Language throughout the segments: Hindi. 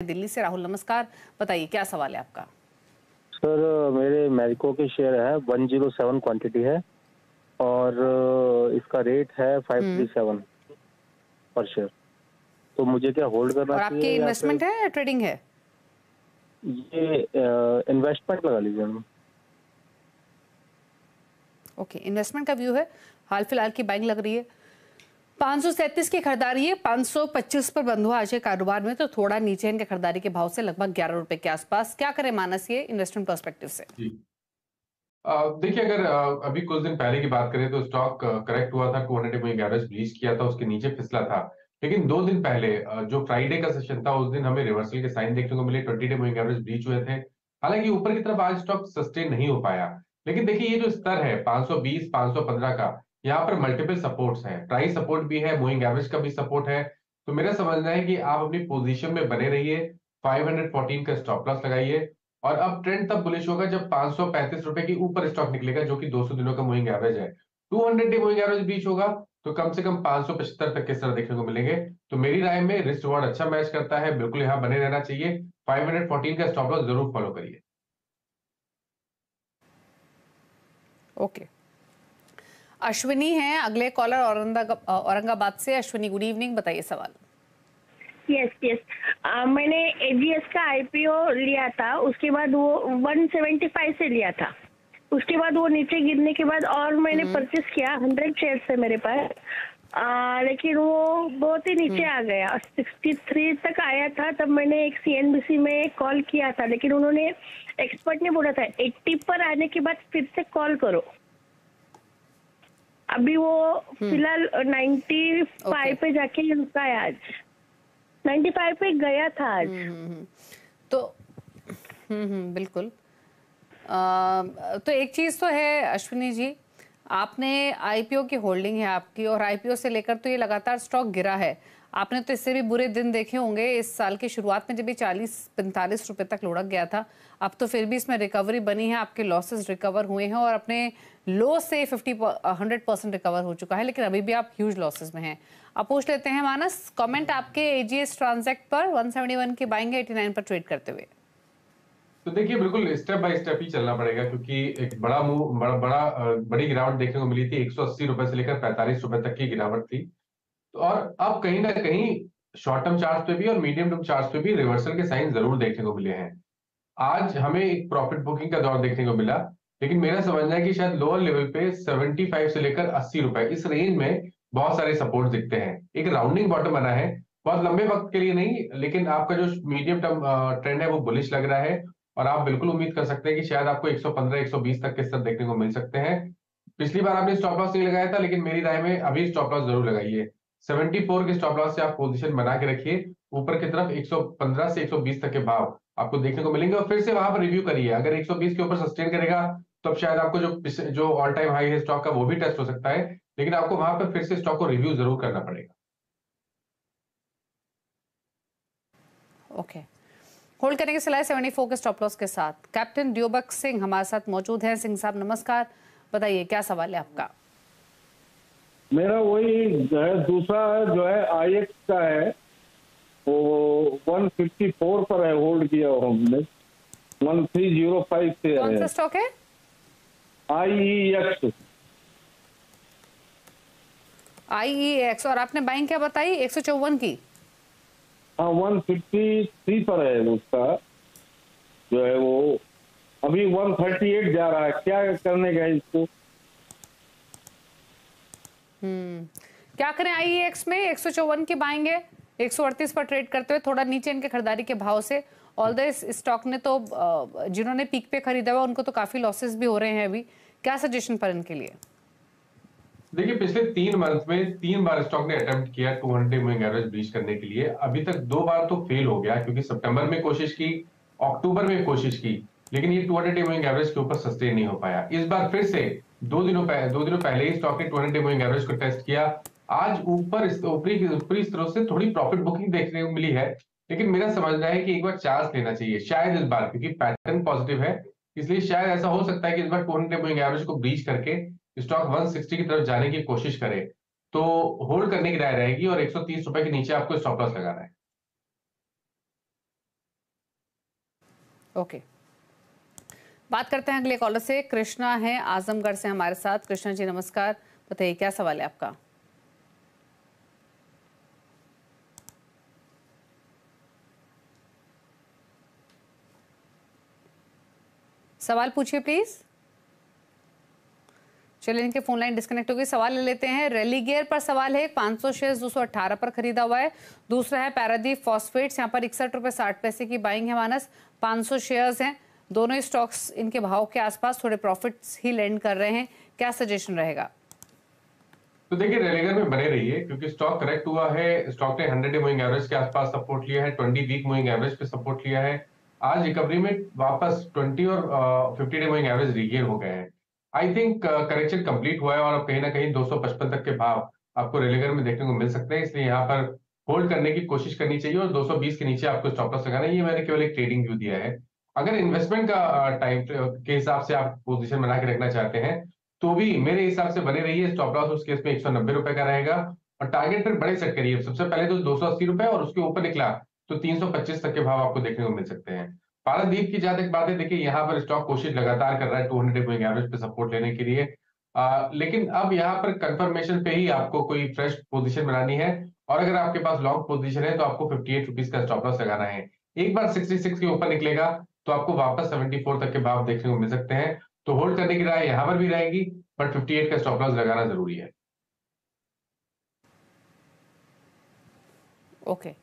दिल्ली से राहुल, नमस्कार। बताइए क्या सवाल है आपका? सर, मेरे मैरिको के शेयर है 107 क्वांटिटी है और इसका रेट है 537 पर शेयर। तो मुझे क्या होल्ड करना और आपकी चाहिए या फिर इन्वेस्टमेंट है या ट्रेडिंग है? ये इन्वेस्टमेंट लगा लीजिए मैम। ओके, इन्वेस्टमेंट का व्यू है। हाल फिलहाल की बाइंग लग रही है। 537 की खरीदारी है, 525 पर बंद हुआ आज के कारोबार में, तो थोड़ा नीचे इनके खरीदारी के भाव से लगभग 11 रुपए के आसपास। क्या करें मानस ये इन्वेस्टमेंट पर्सपेक्टिव से? जी। देखिए, अगर अभी कुछ दिन पहले की बात करें तो स्टॉक करेक्ट हुआ था, 200 मूविंग एवरेज ब्रीच किया था, उसके नीचे फिसला था। लेकिन 2 दिन पहले जो फ्राइडे का सेशन था, उस दिन हमें रिवर्सल के साइन देखने को मिले, 20 डे मूविंग एवरेज ब्रीच हुए थे। हालांकि ऊपर की तरफ आज स्टॉक सस्टेन नहीं हो पाया। लेकिन देखिए, ये जो स्तर है 520 515 का, यहाँ पर मल्टीपल सपोर्ट्स है, प्राइस सपोर्ट भी है, मूविंग एवरेज का भी सपोर्ट है। तो मेरा समझना है कि आप अपनी पोजीशन में बने रहिए, 514 का स्टॉप लॉस लगाइए। और अब ट्रेंड तब बुलिश होगा जब 535 रुपए की ऊपर स्टॉक निकलेगा, जो कि 200 दिनों का मूविंग एवरेज है। 200 डे मूविंग एवरेज बीच होगा तो कम से कम 575 तक के स्तर देखने को मिलेंगे। तो मेरी राय में रिस्क रिवॉर्ड अच्छा मैच करता है, बिल्कुल यहाँ बने रहना चाहिए। 514 का स्टॉप लॉस जरूर फॉलो करिए। ओके, अश्विनी है अगले कॉलर औरंगाबाद से। अश्विनी, गुड इवनिंग, बताइए सवाल। यस मैंने एजीएस का आईपीओ लिया था, उसके बाद वो 175 से लिया था। उसके बाद वो नीचे गिरने के बाद और मैंने परचेस किया, 100 शेयर है मेरे पास। लेकिन वो बहुत ही नीचे आ गया, 63 तक आया था। तब मैंने एक सीएनबीसी में कॉल किया था, लेकिन उन्होंने एक्सपर्ट ने बोला था 80 पर आने के बाद फिर से कॉल करो। अभी वो फिलहाल 95 पे जाके रुका है, आज 95 पे गया था आज। तो बिल्कुल। तो एक चीज तो है अश्विनी जी, आपने आईपीओ की होल्डिंग है आपकी, और आईपीओ से लेकर तो ये लगातार स्टॉक गिरा है। आपने तो इससे भी बुरे दिन देखे होंगे इस साल की शुरुआत में, जब ये 40-45 रुपए तक लुढ़क गया था। अब तो फिर भी इसमें रिकवरी बनी है, आपके लॉसेस रिकवर हुए हैं और अपने लो से 100% रिकवर हो चुका है, लेकिन अभी भी आप ह्यूज लॉसेस में हैं। अब पूछ लेते हैं मानस, कमेंट आपके एजीएस ट्रांजैक्ट पर 171 के बाइंग 89 पर ट्रेड करते हुए। तो देखिए, बिल्कुल स्टेप बाय स्टेप ही चलना पड़ेगा, क्योंकि एक बड़ा मूव बड़ी गिरावट देखने को मिली थी। 180 रुपए से लेकर 45 रुपए तक की गिरावट थी। तो और अब कहीं ना कहीं शॉर्ट टर्म चार्ट पे भी और मीडियम टर्म चार्ट पे भी रिवर्सल के साइन जरूर देखने को मिले हैं। आज हमें एक प्रॉफिट बुकिंग का दौर देखने को मिला, लेकिन मेरा समझना है कि शायद लोअर लेवल पे 75 से लेकर 80 रुपए इस रेंज में बहुत सारे सपोर्ट दिखते हैं। एक राउंडिंग बॉटम बना है, बहुत लंबे वक्त के लिए नहीं, लेकिन आपका जो मीडियम टर्म ट्रेंड है वो बुलिश लग रहा है। और आप बिल्कुल उम्मीद कर सकते हैं कि शायद आपको 115 120 तक के स्तर देखने को मिल सकते हैं। पिछली बार आपने स्टॉप लॉस नहीं लगाया था, लेकिन मेरी राय में अभी स्टॉप लॉस जरूर लगाइए। 74 के स्टॉप लॉस से आप पोजीशन बना के रखिए। ऊपर की तरफ 115 से 120 तक के भाव आपको देखने को मिलेंगे, और फिर से वहां पर रिव्यू करिए। अगर 120 के ऊपर सस्टेन करेगा तो अब शायद आपको जो ऑल टाइम हाई है स्टॉक का, वो भी टेस्ट हो सकता है। लेकिन आपको वहां पर फिर से स्टॉक को रिव्यू जरूर करना पड़ेगा। ओके, होल्ड करने की सलाह 74 के स्टॉप लॉस के साथ। कैप्टन ड्योबक सिंह हमारे साथ मौजूद हैं। सिंह साहब नमस्कार, बताइए क्या सवाल है आपका? मेरा वही जो है दूसरा जो है आईएक्स का है, वो 154 पर है, होल्ड किया हमने। 1305 से कौन सा स्टॉक है? आईईएक्स। आईईएक्स। और आपने बाइंग क्या बताई? 154 की? हाँ, 153 पर है उसका जो है, वो अभी 138 जा रहा है। क्या करने का इसको? क्या करें? आईईएक्स में 154 की बाइंग है, 138 पर ट्रेड करते हुए, थोड़ा नीचे इनके खरीदारी के भाव से। ऑल्दो इस स्टॉक ने तो जिन्होंने पीक पे खरीदा हुआ उनको तो काफी लॉसेस भी हो रहे हैं अभी। क्या सजेशन पर इनके लिए? देखिए, पिछले 3 मंथ में 3 बार स्टॉक ने अटेम्प्ट किया 200 मूविंग एवरेज ब्रीच करने के लिए। अभी तक 2 बार तो फेल हो गया, क्योंकि सितंबर में कोशिश की, अक्टूबर में कोशिश की, लेकिन ये 200 मूविंग एवरेज के ऊपर सस्टेन नहीं हो पाया। इस बार फिर से 2 दिनों पहले ही स्टॉक ने 200 मूविंग एवरेज को टेस्ट किया। आज ऊपरी स्तरों से थोड़ी प्रॉफिट बुकिंग देखने को मिली है, लेकिन मेरा समझना है कि एक बार चांस लेना चाहिए शायद इस बार, क्योंकि पैटर्न पॉजिटिव है। इसलिए शायद ऐसा हो सकता है कि इस बार 200 मूविंग एवरेज को ब्रीच करके स्टॉक 160 की तरफ जाने की कोशिश करे। तो होल्ड करने की राय रहेगी, और 130 रुपए के नीचे आपको स्टॉप लॉस लगाना है। ओके, बात करते हैं अगले कॉलर से। कृष्णा है आजमगढ़ से हमारे साथ। कृष्णा जी नमस्कार, बताइए क्या सवाल है आपका। सवाल पूछिए प्लीज। चलिए, इनके फोन लाइन डिस्कनेक्ट हो गई। सवाल ले लेते हैं। रेलीगेयर पर सवाल है, 500 शेयर्स 218 पर खरीदा हुआ है। दूसरा है पैरादीप फॉस्फेट्स, यहाँ पर 61 रुपए 60 पैसे की बाइंग है मानस। 500 शेयर्स हैं, दोनों ही स्टॉक्स इनके भाव के आसपास थोड़े प्रॉफिट्स ही लैंड कर रहे हैं, क्या सजेशन रहेगा? तो देखिए रेलीगर में बने रहिए, क्योंकि स्टॉक करेक्ट हुआ है। स्टॉक ने 100 डे मूविंग एवरेज के आसपास सपोर्ट लिया है, 20 वीक मूविंग एवरेज पे सपोर्ट लिया है। आज रिकवरी में वापस 20 और 50 डे मूविंग एवरेज रीगेन हो गए हैं। आई थिंक करेक्शन कंप्लीट हुआ है और अब कहीं ना कहीं 255 तक के भाव आपको रेलीगर में देखने को मिल सकते हैं, इसलिए यहाँ पर होल्ड करने की कोशिश करनी चाहिए और 220 के नीचे आपको स्टॉप लॉस लगाना है। ये मैंने केवल एक ट्रेडिंग व्यू दिया है। अगर इन्वेस्टमेंट का टाइम के हिसाब से आप पोजीशन बना के रखना चाहते हैं तो भी मेरे हिसाब से बने रहिए। स्टॉप लॉस उस केस में 190 रुपए का रहेगा और टारगेट फिर बड़े सेट करिए। सबसे पहले तो 280 रुपए और उसके ऊपर निकला तो 325 तक के भाव आपको देखने को मिल सकते हैं। पारादीप की जहां तक बात है, देखिए यहाँ पर स्टॉक कोशिश लगातार कर रहा है 200 मूविंग एवरेज पे सपोर्ट लेने के लिए, लेकिन अब यहाँ पर कंफर्मेशन पे ही आपको कोई फ्रेश पोजीशन बनानी है और अगर आपके पास लॉन्ग पोजीशन है तो आपको 58 रुपीज का स्टॉप लॉस लगाना है। एक बार 66 के ऊपर निकलेगा तो आपको वापस 74 तक के भाव देखने को मिल सकते हैं, तो होल्ड करने की राय यहां पर भी रहेगी, बट 58 का स्टॉप लॉस लगाना जरूरी है। ओके,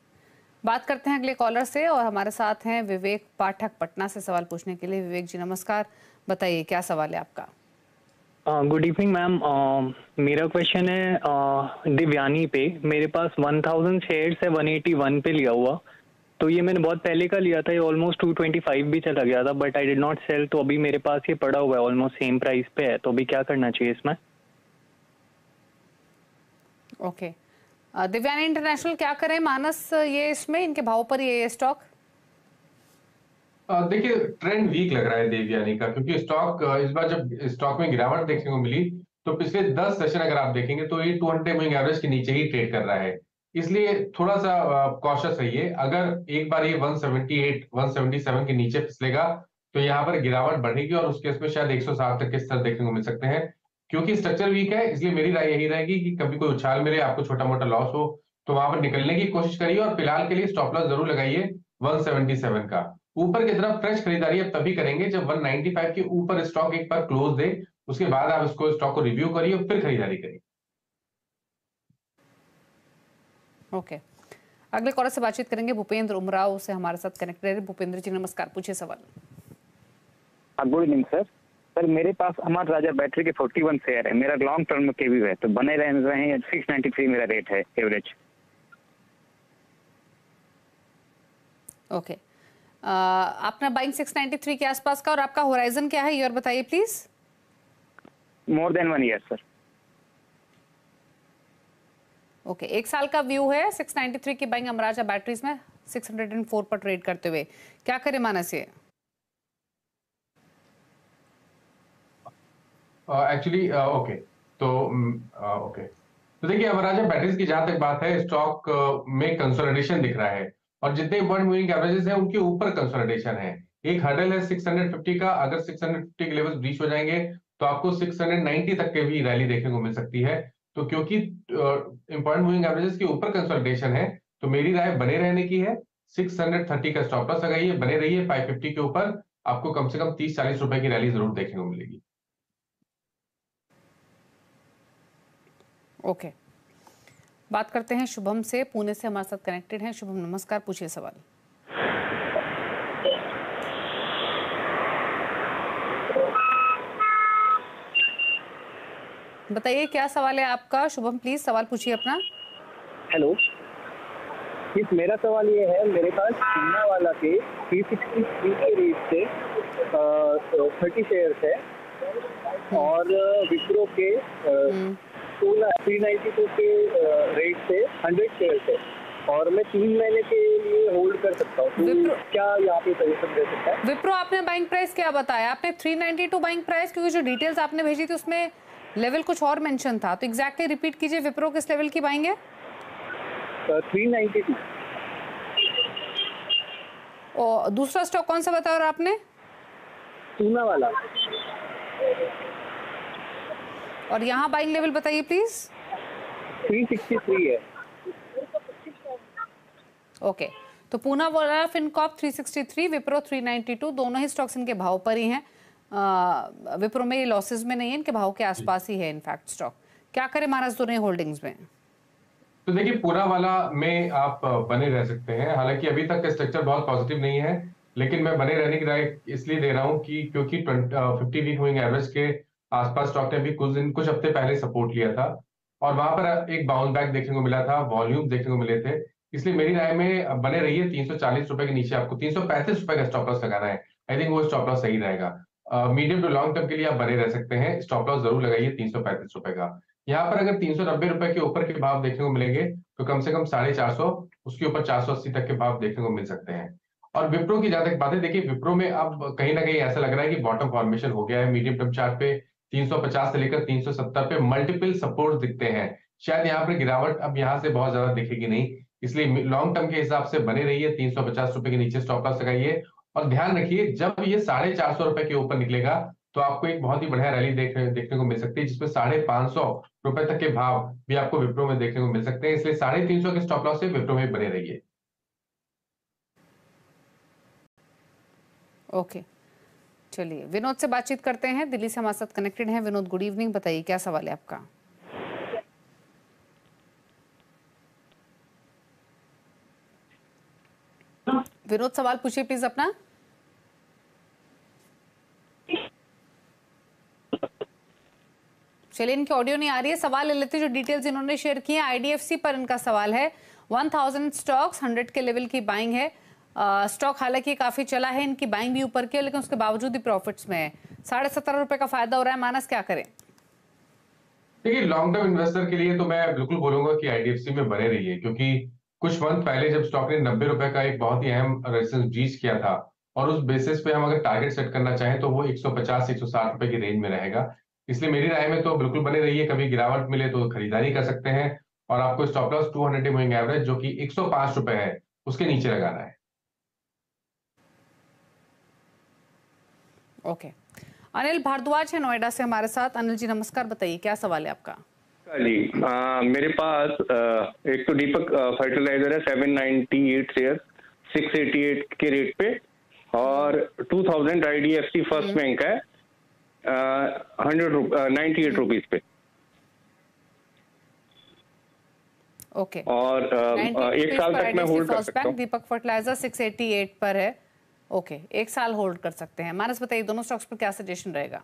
बात करते हैं अगले कॉलर से और हमारे साथ हैं विवेक पाठक पटना से सवाल पूछने के लिए। विवेक जी नमस्कार, बताइए क्या सवाल है आपका। Good evening ma'am. मेरा क्वेश्चन है दिव्यानी पे। मेरे पास 1000 शेयर्स है 181 पे लिया हुआ, तो ये मैंने बहुत पहले का लिया था, ये ऑलमोस्ट 225 भी चला गया था, but I did not sell, तो अभी मेरे पास ये पड़ा हुआ है ऑलमोस्ट सेम प्राइस पे है, तो अभी क्या करना चाहिए इसमें? ओके, दिव्यानी इंटरनेशनल क्या करें मानस, ये इसमें इनके भाव पर ये स्टॉक? देखिए ट्रेंड वीक लग रहा है देवयानी का, क्योंकि स्टॉक इस बार जब स्टॉक में गिरावट देखने को मिली तो पिछले 10 सेशन अगर आप देखेंगे तो ये 200 मूविंग एवरेज के नीचे ही ट्रेड कर रहा है, इसलिए थोड़ा सा कॉशियस रहिए। अगर एक बार ये 178 177 के नीचे फिसलेगा तो यहाँ पर गिरावट बढ़ेगी और उस केस में शायद 160 तक के स्तर देखने को मिल सकते हैं। क्योंकि स्ट्रक्चर वीक है, इसलिए मेरी राय यही रहेगी कि कभी कोई उछाल मिले, आपको छोटा मोटा लॉस हो तो वहां पर निकलने की कोशिश करिए और फिलहाल के लिए स्टॉप लॉस जरूर लगाइए 177 का। ऊपर की तरफ फ्रेश खरीदारी अब तभी करेंगे जब 195 के ऊपर स्टॉक एक बार क्लोज दे, उसके बाद आप इसको स्टॉक को रिव्यू करिए और फिर खरीदारी करिए। ओके, अगले कॉलर से बातचीत करेंगे। भूपेंद्र उमराव से हमारे साथ कनेक्टेड है। भूपेंद्र जी नमस्कार, पूछिए सवाल। Good evening sir. सर मेरे पास अमर राजा बैटरी के 41 शेयर है, मेरा लॉन्ग टर्म के भी है, तो बने रहे हैं 693 मेरा रेट है एवरेज। ओके, आपने बाइंग 693 के आसपास का और आपका होराइजन क्या है ये और बताइए please. More than 1 year sir. Okay, एक साल का व्यू है 693 की बाइंग अमराजा बैटरीज में 604 पर ट्रेड करते हुए, क्या करे मानस ये? एक्चुअली ओके, तो देखिए अमराजा बैटरीज की जहां तक बात है, स्टॉक में कंसोलिडेशन दिख रहा है और जितने इंपॉर्टेंट मूविंग एवरेजेस हैं उनके ऊपर कंसोलिडेशन है। एक हर्डल है 650 का, अगर 650 के लेवल्स ब्रीच हो जाएंगे तो आपको 690 तक के भी रैली देखने को मिल सकती है। तो क्योंकि इंपॉर्टेंट मूविंग एवरेजेस के ऊपर कंसोलिडेशन है तो मेरी राय बने रहने की है। 630 का स्टॉप लॉस लगाइए, बने रहिए 550 के ऊपर, आपको कम से कम 30-40 रुपए की रैली जरूर देखने को मिलेगी। ओके, बात करते हैं शुभम से, पुणे से हमारे साथ कनेक्टेड हैं। शुभम नमस्कार, पूछिए सवाल। बताइए क्या सवाल है आपका शुभम, प्लीज सवाल पूछिए अपना। हेलो, इस मेरा सवाल ये है, मेरे पास चीना वाला के 363 के रेट से 30 शेयर्स है और विप्रो के 392 के रेट से 100 शेयर्स है और मैं 3 महीने के लिए होल्ड कर सकता हूँ, तो क्या यहाँ पे सजेशन दे सकता है? विप्रो आपने बाइंग प्राइस क्या बताया? आपने 392 बाइंग प्राइस, क्योंकि जो डिटेल्स आपने भेजी थी उसमें लेवल कुछ और मेंशन था, तो एग्जैक्टली रिपीट कीजिए, विप्रो किस लेवल की बाइंग है? 392। और दूसरा स्टॉक कौन सा बताया और आपने? पूना वाला। और यहाँ बाइंग लेवल बताइए प्लीज। 363 है। ओके, तो पूना वाला फिनकॉर्प 363, विप्रो 392, दोनों ही स्टॉक्स इनके भाव पर ही हैं। विप्रो में ये लॉसेस में नहीं है, इनके भाव के आसपास ही है इनफैक्ट स्टॉक। क्या करें महाराज दोनों होल्डिंग्स में? तो देखिए पूना वाला में आप बने रह सकते हैं, हालांकि अभी तक का स्ट्रक्चर बहुत पॉजिटिव नहीं है, लेकिन मैं बने रहने की राय इसलिए दे रहा हूं कि क्योंकि 50 वीक मूविंग एवरेज के आसपास स्टॉक ने भी कुछ हफ्ते पहले सपोर्ट लिया था और वहां पर एक बाउंस बैक देखने को मिला था, वॉल्यूम देखने को मिले थे। इसलिए मेरी राय में बने रहिए। 340 रुपए के नीचे आपको 335 रुपए का स्टॉप लॉस लगाना है। आई थिंक वो स्टॉप लॉस सही रहेगा। मीडियम टू लॉन्ग टर्म के लिए आप बने रह सकते हैं, स्टॉप लॉस जरूर लगाइए 335 रुपए का। यहाँ पर अगर 390 रुपए के ऊपर के भाव देखने को मिलेंगे तो कम से कम 450, उसके ऊपर 480 तक के भाव देखने को मिल सकते हैं। और विप्रो की जहां तक बात है, देखिए विप्रो में अब कहीं ना कहीं ऐसा लग रहा है कि बॉटम फॉर्मेशन हो गया है। मीडियम टर्म चार्ट पे 350 से लेकर 370 पे मल्टीपल सपोर्ट दिखते हैं। शायद यहाँ पर गिरावट अब यहाँ से बहुत ज्यादा दिखेगी नहीं, इसलिए लॉन्ग टर्म के हिसाब से बने रहिए। 350 रुपए के नीचे स्टॉप लॉस लगाइए और ध्यान रखिए जब ये 450 रुपए के ऊपर निकलेगा तो आपको एक बहुत ही बढ़िया रैली देखने को मिल सकती है, जिसमें 550 रुपए तक के भाव भी आपको विप्रो में देखने को मिल सकते हैं। इसलिए 350 के स्टॉप लॉस से विप्रो में बने रहिए। ओके, चलिए विनोद से बातचीत करते हैं, दिल्ली से हमारे साथ कनेक्टेड हैं। विनोद गुड इवनिंग, बताइए क्या सवाल है आपका? विनोद सवाल पूछिए प्लीज अपना। चलिए इनकी ऑडियो नहीं आ रही है, सवाल ले लेते जो डिटेल्स इन्होंने शेयर किए। आईडीएफसी पर इनका सवाल है। 1000 स्टॉक्स 100 के लेवल की बाइंग है। स्टॉक हालांकि काफी चला है, इनकी बाइंग भी ऊपर की है, लेकिन उसके बावजूद ही प्रॉफिट्स में है। 17.5 रुपए का फायदा हो रहा है। मानस क्या करें? देखिए लॉन्ग टर्म इन्वेस्टर के लिए तो मैं बिल्कुल बोलूंगा कि आईडीएफसी में बने रहिए, क्योंकि कुछ मंथ पहले जब स्टॉक ने 90 रुपए का एक बहुत ही अहम रेजिस्टेंस ब्रीच किया था और उस बेसिस पे हम अगर टारगेट सेट करना चाहें तो वो 150-160 रुपए की रेंज में रहेगा। इसलिए मेरी राय में तो बिल्कुल बने रहिए। कभी गिरावट मिले तो खरीदारी कर सकते हैं और आपको स्टॉप लॉस 200 मूविंग एवरेज जो कि 105 रुपए है उसके नीचे लगाना है। ओके, अनिल भारद्वाज है नोएडा से हमारे साथ। अनिल जी नमस्कार, बताइए क्या सवाल है आपका? जी मेरे पास एक तो दीपक फर्टिलाइजर है 798 शेयर 688 के रेट पे और 2000 आईडीएफसी फर्स्ट बैंक है 98 रुपीज पे। ओके, और एक साल तक मैं होल्ड कर सकता हूँ। दीपक फर्टिलाइजर 688 पर है। ओके, एक साल होल्ड कर सकते हैं। मानस बताइए दोनों स्टॉक्स पर क्या सजेशन रहेगा?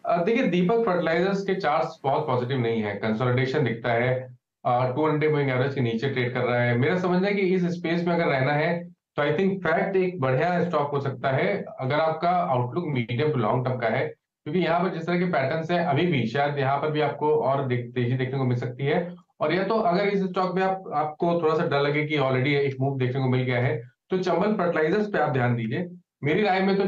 देखिए दीपक फर्टिलाइजर्स के चार्ट्स बहुत पॉजिटिव नहीं है, कंसोलिडेशन दिखता है। 200 मूविंग एवरेज के नीचे ट्रेड कर रहा है। मेरा समझना है कि इस स्पेस में अगर रहना है तो आई थिंक फैक्ट एक बढ़िया स्टॉक हो सकता है अगर आपका outlook medium to long term का है, क्योंकि यहाँ पर जिस तरह के पैटर्न्स हैं अभी भी शायद यहाँ पर भी आपको और तेजी देखने को मिल सकती है। और या तो अगर इस स्टॉक में आपको थोड़ा सा डर लगे कि ऑलरेडी एक मूव देखने को मिल गया है तो चंबल फर्टिलाइजर्स पे आप ध्यान दीजिए। मेरी राय में तो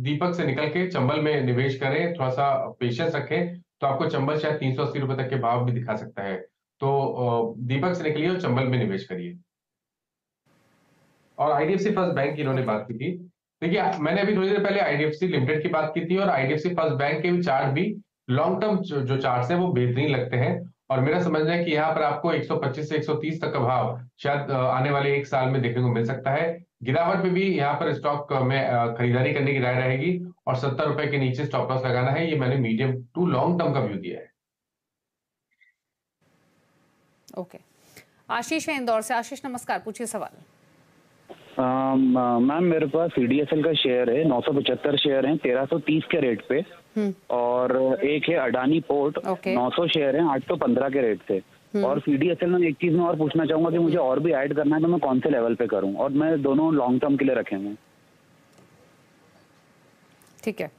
दीपक से निकल के चंबल में निवेश करें, थोड़ा सा पेशेंस रखें तो आपको चंबल शायद 380 रुपए तक के भाव भी दिखा सकता है। तो दीपक से निकलिए और चंबल में निवेश करिए। और आईडीएफसी फर्स्ट बैंक की इन्होंने बात की थी। देखिए मैंने अभी थोड़ी देर पहले आईडीएफसी लिमिटेड की बात की थी और आईडीएफसी फर्स्ट बैंक के भी चार्ट भी लॉन्ग टर्म जो चार्ट्स हैं वो बेहतरीन लगते हैं। और मेरा समझना है कि यहाँ पर आपको 125 से 130 तक का भाव शायद आने वाले एक साल में देखने को मिल सकता है। गिरावट में भी यहाँ पर स्टॉक में खरीदारी करने की राय रहेगी और 70 रुपए के नीचे स्टॉप लॉस लगाना है। ये मैंने मीडियम टू लॉन्ग टर्म का व्यू दिया है। ओके, आशीष है इंदौर से। आशीष नमस्कार, पूछिए सवाल। मैम मेरे पास सीडीएसएल का शेयर है 975 शेयर हैं 1330 के रेट पे और एक है अडानी पोर्ट 900 शेयर हैं 815 के रेट से। और सीडीएसएल में एक चीज मैं और पूछना चाहूंगा कि मुझे और भी ऐड करना है तो मैं कौन से लेवल पे करूं, और मैं दोनों लॉन्ग टर्म के लिए रखे हैं। ठीक है,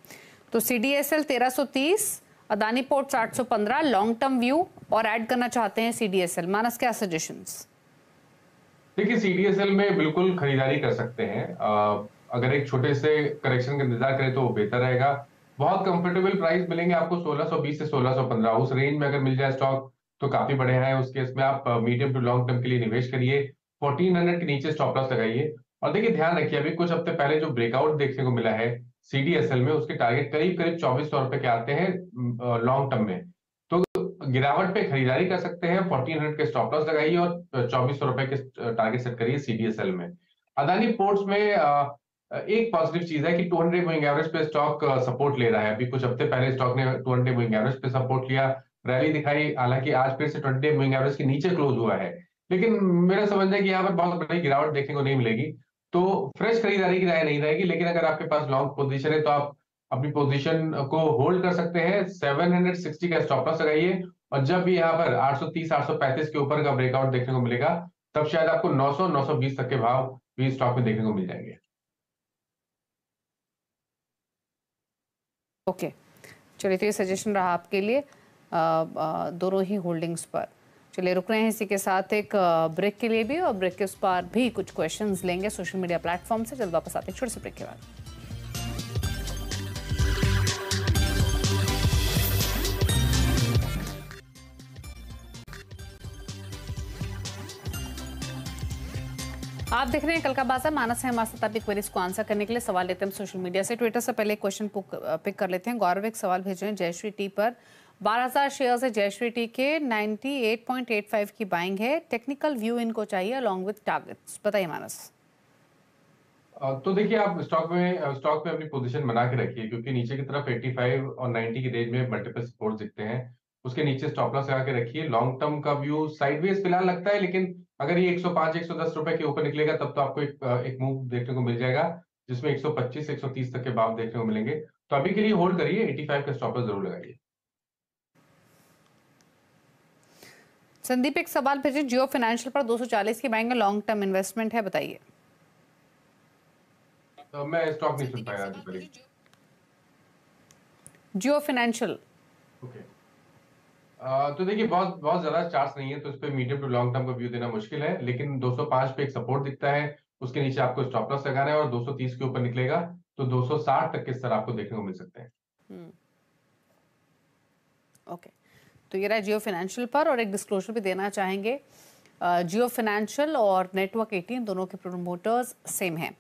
तो CDSL 1330, Adani port 815 long term view और ऐड करना चाहते हैं सीडीएसएल। मानस क्या सजेशंस? देखिए सीडीएसएल में बिल्कुल खरीदारी कर सकते हैं। अगर एक छोटे से करेक्शन का इंतजार करें तो वो बेहतर रहेगा। बहुत कंफर्टेबल प्राइस मिलेंगे आपको 1620 से 1615, उस रेंज में अगर मिल जाए स्टॉक तो काफी बढ़िया है। उस केस में आप मीडियम टू लॉन्ग टर्म के लिए निवेश करिए। 1400 के नीचे स्टॉप लॉस लगाइए और देखिए ध्यान रखिए, अभी कुछ हफ्ते पहले जो ब्रेकआउट देखने को मिला है CDSL में, उसके टारगेट करीब करीब 2400 रुपए के आते हैं लॉन्ग टर्म में। तो गिरावट पे खरीदारी कर सकते हैं, 1400 के स्टॉप लॉस लगाइए और 2400 रुपए के टारगेट सेट करिए CDSL में। अदानी पोर्ट्स में एक पॉजिटिव चीज है कि 200 मूविंग एवरेज पे स्टॉक सपोर्ट ले रहा है। अभी कुछ हफ्ते पहले स्टॉक ने 200 मूविंग एवरेज पे सपोर्ट लिया, रैली दिखाई, हालांकि आज फिर से 20 मूविंग एवरेज के नीचे क्लोज हुआ है। लेकिन मेरा समझना है कि यहाँ पर बहुत बड़ी गिरावट देखने को नहीं मिलेगी, तो फ्रेश खरीदारी की राय नहीं रहेगी। लेकिन अगर आपके पास लॉन्ग पोजीशन है तो आप अपनी पोजीशन को होल्ड कर सकते हैं। 760 का स्टॉप लॉस लगाइए, और जब भी यहाँ पर 830 835 के ऊपर का ब्रेकआउट देखने को मिलेगा, तब शायद आपको 900 920 तक के भाव भी स्टॉक में देखने को मिल जाएंगे। ओके, चलिए, तो ये सजेशन रहा आपके लिए दोनों ही होल्डिंग्स पर। चलिए, रुक रहे हैं इसी के साथ एक ब्रेक के लिए भी, और ब्रेक के उस पर भी कुछ क्वेश्चंस लेंगे सोशल मीडिया प्लेटफॉर्म से। जल्द वापस आते हैं छोटे से ब्रेक के बाद। आप देख रहे हैं कल का बाजार। मानस है हमारे साथ आपकी क्वेरीज को आंसर करने के लिए। सवाल लेते हैं सोशल मीडिया से। ट्विटर से पहले क्वेश्चन पिक कर लेते हैं। गौरव एक सवाल भेजे हैं, जयश्री टी पर 12,000 शेयर्स है जयश्री टी के, 98.85 की बाइंग है, टेक्निकल व्यू इनको चाहिए अलॉन्ग विद टारगेट्स। बताइए मानस। तो देखिए, आप स्टॉक में अपनी पोजीशन बना के रखिए, क्योंकि नीचे की तरफ 85 और 90 की रेंज में मल्टीपल सपोर्ट दिखते हैं। उसके नीचे स्टॉप लॉस लगा के रखिए। लॉन्ग टर्म का व्यू साइडवेज फिलहाल लगता है, लेकिन अगर ये 105 110 रुपए के ऊपर निकलेगा तब तो आपको एक मूव देखने को मिल जाएगा, जिसमें 125 130 तक के भाव देखने को मिलेंगे। तो अभी के लिए होल्ड करिए, 85 का स्टॉप लॉस जरूर लगाइए। संदीप एक सवाल भेजे, जियो फाइनेंशियल पर 240 की बाइंग, लॉन्ग टर्म इन्वेस्टमेंट है, बताइए। तो मैं स्टॉक नहीं सुन पाया जियो फाइनेंशियल। ओके, तो देखिए बहुत ज्यादा चार्ट्स नहीं है, तो इस पे मीडियम टू लॉन्ग टर्म का व्यू देना मुश्किल है। लेकिन 205 पे एक सपोर्ट दिखता है, उसके नीचे आपको स्टॉप लॉस लगाना है, और 230 के ऊपर निकलेगा तो 260 तक के स्तर आपको देखने को मिल सकते हैं। ओके, तो ये रहा जियो फाइनेंशियल पर। और एक डिस्क्लोजर भी देना चाहेंगे, जियो फाइनेंशियल और नेटवर्क 18 दोनों के प्रोमोटर्स सेम हैं।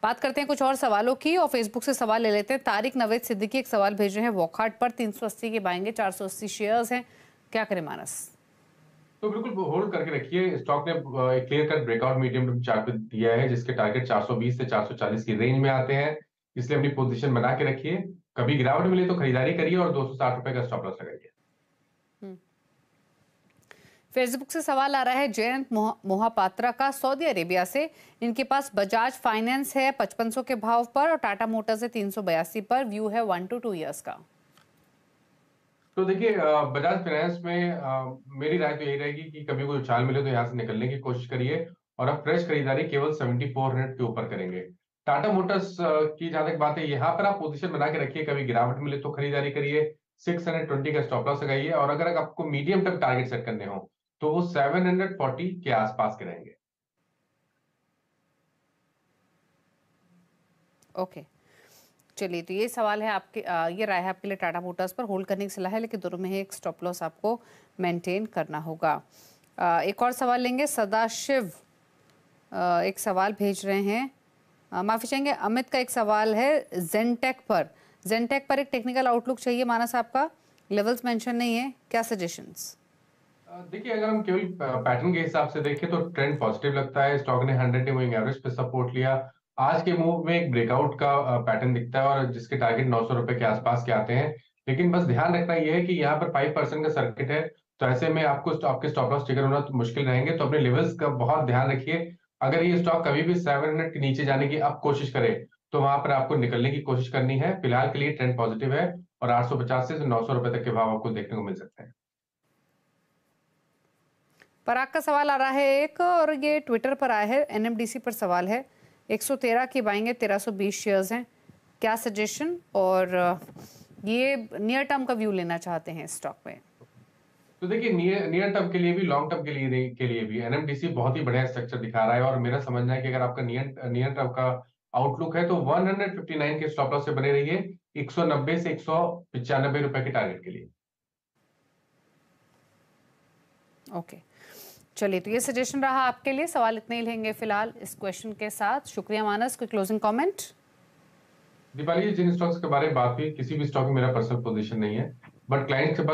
बात करते हैं कुछ और सवालों की, और फेसबुक से सवाल ले लेते हैं। तारिक नवेद सिद्दीकी एक सवाल भेज रहे हैं, वॉकहार्ट पर 380 के बाएंगे, 480 शेयर्स हैं, क्या करें मानस? तो बिल्कुल होल्ड करके रखिए। स्टॉक ने एक clear cut breakout medium term chart पे दिया है, जिसके टारगेट 420 से 440 की रेंज में आते हैं, इसलिए अपनी पोजीशन बना के रखिए। कभी गिरावट मिले तो खरीदारी करिए, और 260 रुपए का स्टॉप लॉस लगाइए। फेसबुक से सवाल आ रहा है जयंत मोहापात्रा का, सऊदी अरेबिया से। इनके पास बजाज फाइनेंस है 5500 के भाव पर, और टाटा मोटर्स है 382 पर। व्यू है 1 to 2 ईयर्स का। तो देखिए, बजाज फाइनेंस में मेरी राय तो यही रहेगी कि कभी कोई उछाल मिले तो यहाँ से निकलने की कोशिश करिए, और अब फ्रेश खरीदारी केवल 7400 के ऊपर करेंगे। टाटा मोटर्स की जहां तक बात है, यहाँ पर आप पोजीशन बना के रखिए, कभी गिरावट मिले तो खरीदारी करिए। 620 का स्टॉप लॉस लगाइए, और अगर आपको मीडियम टर्म टारगेट सेट करने हो तो वो 740 के आसपास के रहेंगे। ओके, चलिए, तो ये सवाल है आपके, ये राय है आपके लिए टाटा मोटर्स पर होल्ड करने की सलाह है, लेकिन दोनों में एक स्टॉप लॉस आपको मेंटेन करना होगा। एक और सवाल लेंगे, सदाशिव एक सवाल भेज रहे हैं, माफी चाहेंगे, अमित का एक सवाल है जेनटेक पर एक टेक्निकल आउटलुक चाहिए मानस आपका, लेवल्स मेंशन नहीं है, क्या सजेशंस? देखिए, अगर हम केवल पैटर्न के हिसाब से देखें तो ट्रेंड पॉजिटिव लगता है। स्टॉक ने 100 मूविंग एवरेज पे सपोर्ट लिया। आज के मूव में एक ब्रेकआउट का पैटर्न दिखता है, और जिसके टारगेट 900 रुपए के आसपास के आते हैं। लेकिन बस ध्यान रखना यह है कि यहाँ पर 5% का सर्किट है, तो ऐसे में आपके स्टॉप लॉस ट्रिगर होना तो मुश्किल रहेंगे। तो अपने लेवल्स का बहुत ध्यान रखिए। अगर ये स्टॉक कभी भी 700 के नीचे जाने की अब कोशिश करे तो वहां पर आपको निकलने की कोशिश करनी है। फिलहाल के लिए ट्रेंड पॉजिटिव है, और 850 से 900 रुपए तक के भाव आपको देखने को मिल सकते हैं। पराग का सवाल आ रहा है एक, और ये ट्विटर पर आया है, एनएमडीसी पर सवाल है, 113 की बाइंग है, 1320 शेयर्स हैं, क्या सजेशन? और ये नियर टर्म का व्यू लेना चाहते हैं स्टॉक में। तो देखिए, नियर टर्म के लिए भी लॉन्ग टर्म के लिए भी एनएमडीसी बहुत ही बढ़िया स्ट्रक्चर दिखा रहा है, और मेरा समझना है कि अगर आपका नियर टर्म का आउटलुक है तो 159 के स्टॉप लॉस से बने रहिए, 190 से 195 रुपए के टारगेट के लिए। ओके, चलिए, तो ये सजेशन रहा आपके लिए। सवाल इतने ही लेंगे फिलहाल इस क्वेश्चन के साथ। शुक्रिया मानस। कोई क्लोजिंग कमेंट? दीपाली, जिन स्टॉक्स के बारे में बात हुई, किसी भी स्टॉक में मेरा पर्सनल पोजीशन नहीं है, बट क्लाइंट के पास